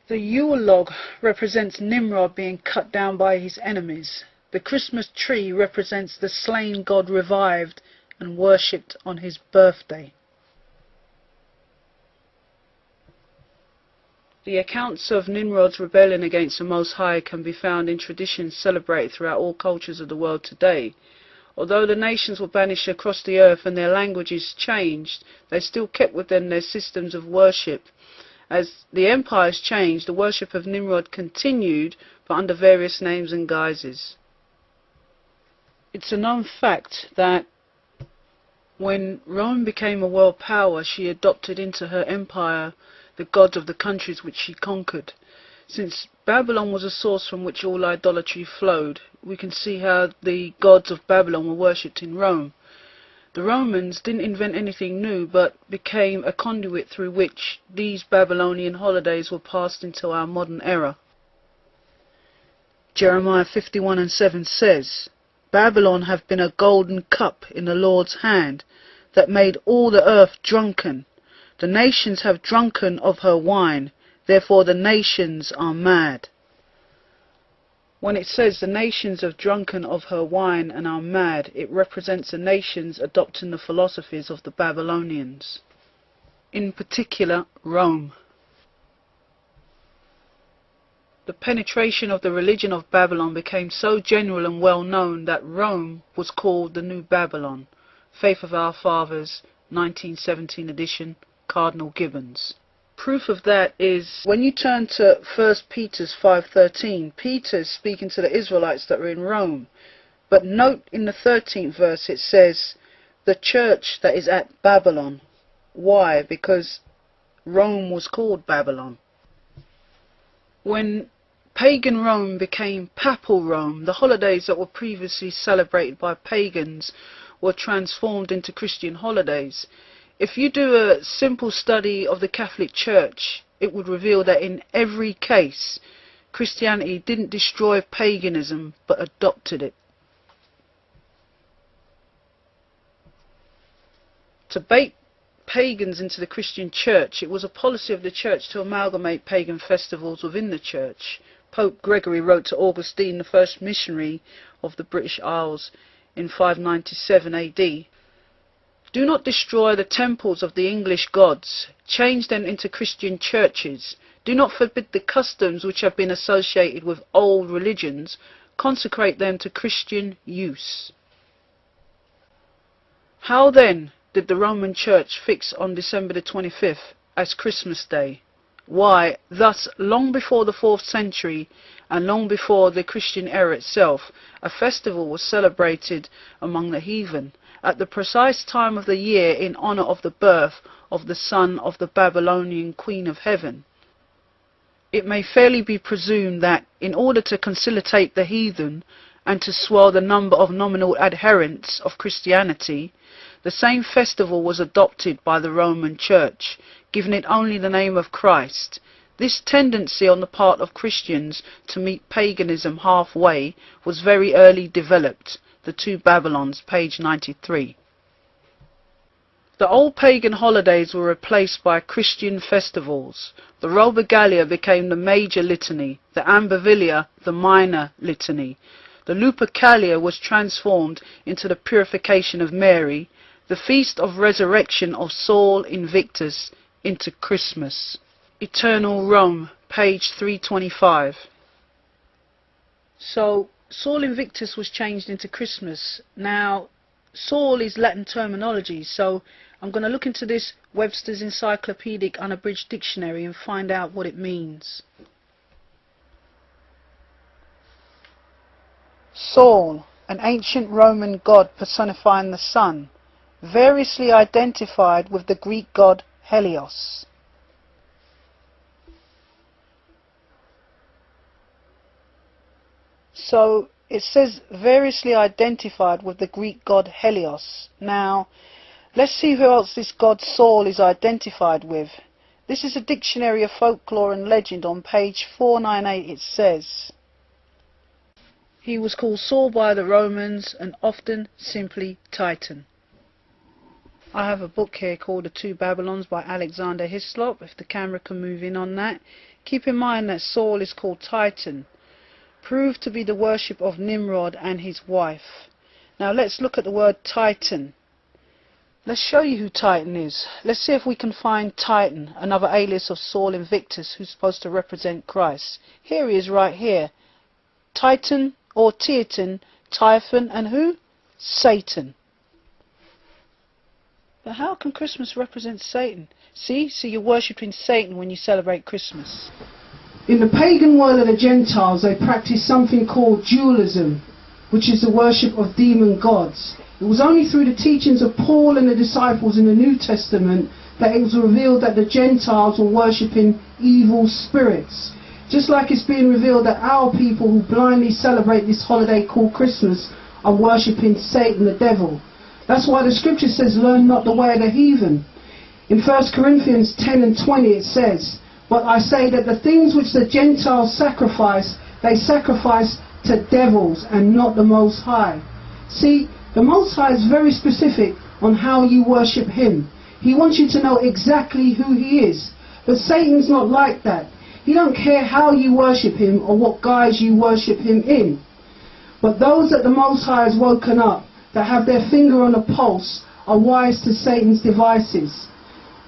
The Yule log represents Nimrod being cut down by his enemies. The Christmas tree represents the slain god revived and worshipped on his birthday. The accounts of Nimrod's rebellion against the Most High can be found in traditions celebrated throughout all cultures of the world today. Although the nations were banished across the earth and their languages changed, they still kept within their systems of worship. As the empires changed, the worship of Nimrod continued, but under various names and guises. It's a known fact that when Rome became a world power, she adopted into her empire the gods of the countries which she conquered. Since Babylon was a source from which all idolatry flowed, we can see how the gods of Babylon were worshipped in Rome. The Romans didn't invent anything new, but became a conduit through which these Babylonian holidays were passed into our modern era. Jeremiah 51:7 says, "Babylon hath been a golden cup in the Lord's hand, that made all the earth drunken. The nations have drunken of her wine, therefore the nations are mad." When it says the nations have drunken of her wine and are mad, it represents the nations adopting the philosophies of the Babylonians, in particular Rome. The penetration of the religion of Babylon became so general and well known that Rome was called the New Babylon. Faith of Our Fathers, 1917 edition, Cardinal Gibbons. Proof of that is when you turn to 1 Peter 5:13, Peter's speaking to the Israelites that were in Rome. But note in the 13th verse it says, "the church that is at Babylon." Why? Because Rome was called Babylon. When pagan Rome became papal Rome, the holidays that were previously celebrated by pagans were transformed into Christian holidays. If you do a simple study of the Catholic Church, it would reveal that in every case, Christianity didn't destroy paganism, but adopted it. To bait pagans into the Christian Church, it was a policy of the Church to amalgamate pagan festivals within the Church. Pope Gregory wrote to Augustine, the first missionary of the British Isles, in 597 AD, "Do not destroy the temples of the English gods. Change them into Christian churches. Do not forbid the customs which have been associated with old religions. Consecrate them to Christian use." How then did the Roman Church fix on December the 25th as Christmas Day? Why, thus, long before the 4th century and long before the Christian era itself, a festival was celebrated among the heathen at the precise time of the year in honor of the birth of the son of the Babylonian Queen of Heaven. It may fairly be presumed that in order to conciliate the heathen and to swell the number of nominal adherents of Christianity, the same festival was adopted by the Roman Church, giving it only the name of Christ. This tendency on the part of Christians to meet paganism halfway was very early developed. The Two Babylons, page 93. The old pagan holidays were replaced by Christian festivals. The Robigalia became the major litany, the Ambarvalia the minor litany. The Lupercalia was transformed into the purification of Mary, the feast of resurrection of Saul Invictus into Christmas. Eternal Rome, page 325. So, Saul Invictus was changed into Christmas. Now, Saul is Latin terminology, so I'm going to look into this Webster's Encyclopedic Unabridged Dictionary and find out what it means. Saul, an ancient Roman god personifying the sun, variously identified with the Greek god Helios. So it says variously identified with the Greek god Helios. Now, let's see who else this god Saul is identified with. This is a dictionary of folklore and legend. On page 498 it says, "He was called Saul by the Romans and often simply Titan." I have a book here called The Two Babylons by Alexander Hislop, if the camera can move in on that. Keep in mind that Saul is called Titan, proved to be the worship of Nimrod and his wife. Now let's look at the word Titan. Let's show you who Titan is. Let's see if we can find Titan, another alias of Saul Invictus, who's supposed to represent Christ. Here he is right here. Titan or Titan, Typhon, and who? Satan. But how can Christmas represent Satan? See, you're worshipping Satan when you celebrate Christmas. In the pagan world of the Gentiles, they practiced something called dualism, which is the worship of demon gods. It was only through the teachings of Paul and the disciples in the New Testament that it was revealed that the Gentiles were worshipping evil spirits. Just like it's being revealed that our people who blindly celebrate this holiday called Christmas are worshipping Satan, the devil. That's why the scripture says, learn not the way of the heathen. In 1 Corinthians 10 and 20 it says, but I say that the things which the Gentiles sacrifice, they sacrifice to devils and not the Most High. See, the Most High is very specific on how you worship Him. He wants you to know exactly who He is. But Satan's not like that. He don't care how you worship Him or what guise you worship Him in. But those that the Most High has woken up, that have their finger on the pulse, are wise to Satan's devices.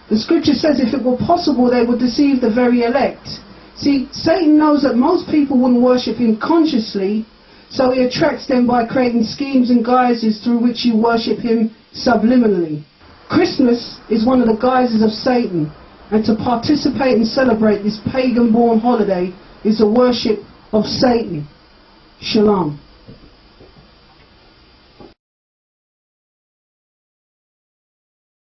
The scripture says if it were possible they would deceive the very elect. See, Satan knows that most people wouldn't worship him consciously, so he attracts them by creating schemes and guises through which you worship him subliminally. Christmas is one of the guises of Satan, and to participate and celebrate this pagan-born holiday is the worship of Satan. Shalom.